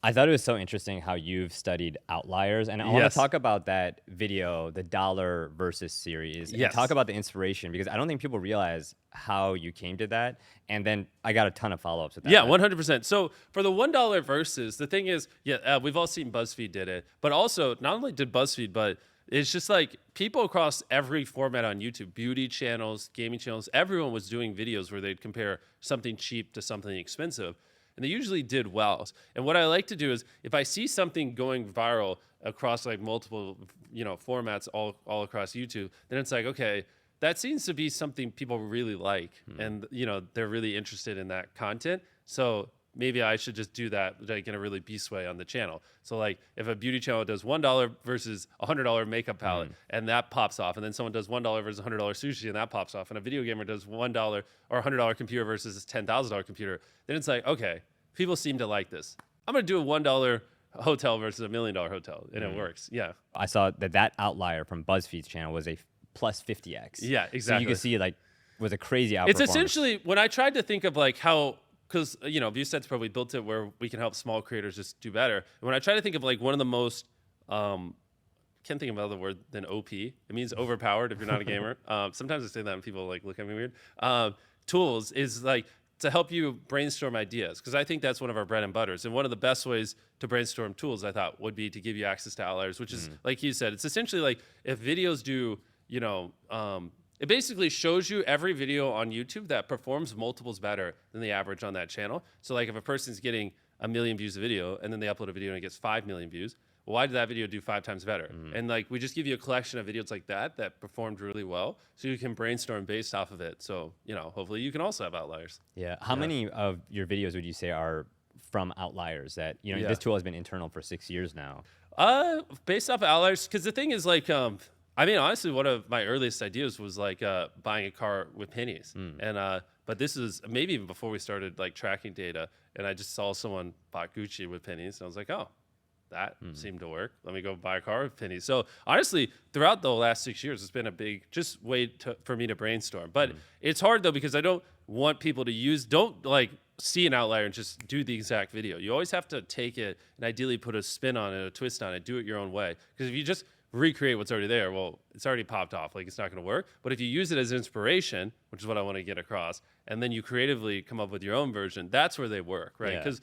I thought it was so interesting how you've studied outliers, and I want to Yes. talk about that video, the dollar versus series, and talk Yes. about the inspiration because I don't think people realize how you came to that. And then I got a ton of follow-ups with that. Yeah, But 100%. So for the $1 versus, the thing is, yeah, we've all seen BuzzFeed did it, but also not only did BuzzFeed, but it's just like people across every format on YouTube, beauty channels, gaming channels, everyone was doing videos where they'd compare something cheap to something expensive. And they usually did well. And what I like to do is if I see something going viral across like multiple, formats all across YouTube, then it's like, okay, that seems to be something people really like. And, they're really interested in that content. So maybe I should just do that like in a really beast way on the channel. So like if a beauty channel does $1 versus $100 makeup palette and that pops off, and then someone does $1 versus $100 sushi and that pops off, and a video gamer does $1 or $100 computer versus a $10,000 computer, then it's like, okay, people seem to like this. I'm gonna do a $1 hotel versus $1 million hotel, and it works. Yeah. I saw that outlier from BuzzFeed's channel was a plus 50x. Yeah, So you exactly. can see like was a crazy outperformance. It's essentially when I tried to think of like how, because ViewSets probably built it where we can help small creators just do better. And when I try to think of like one of the most, can't think of another word than OP. It means overpowered if you're not a gamer. Sometimes I say that and people like look at me weird. Tools is like to help you brainstorm ideas, because I think that's one of our bread and butters. And one of the best ways to brainstorm tools, I thought, would be to give you access to outliers, which is like you said, it's essentially like if videos do, it basically shows you every video on YouTube that performs multiples better than the average on that channel. So like if a person's getting 1 million views a video and then they upload a video and it gets 5 million views, well, why did that video do 5 times better? And like we just give you a collection of videos like that performed really well, so you can brainstorm based off of it. So hopefully you can also have outliers. Yeah. How many of your videos would you say are from outliers that, Yeah. this tool has been internal for 6 years now? Based off of outliers, because the thing is like, honestly, one of my earliest ideas was like buying a car with pennies, and but this is maybe even before we started like tracking data, and I just saw someone bought Gucci with pennies, and I was like, oh, that seemed to work. Let me go buy a car with pennies. So honestly, throughout the last 6 years, it's been a big just way for me to brainstorm. But it's hard though, because I don't want people to don't like see an outlier and just do the exact video. You always have to take it and ideally put a spin on it, a twist on it, do it your own way. Because if you just recreate what's already there, well, it's already popped off. Like it's not going to work. But if you use it as inspiration, which is what I want to get across, and then you creatively come up with your own version, that's where they work, right? Yeah. Because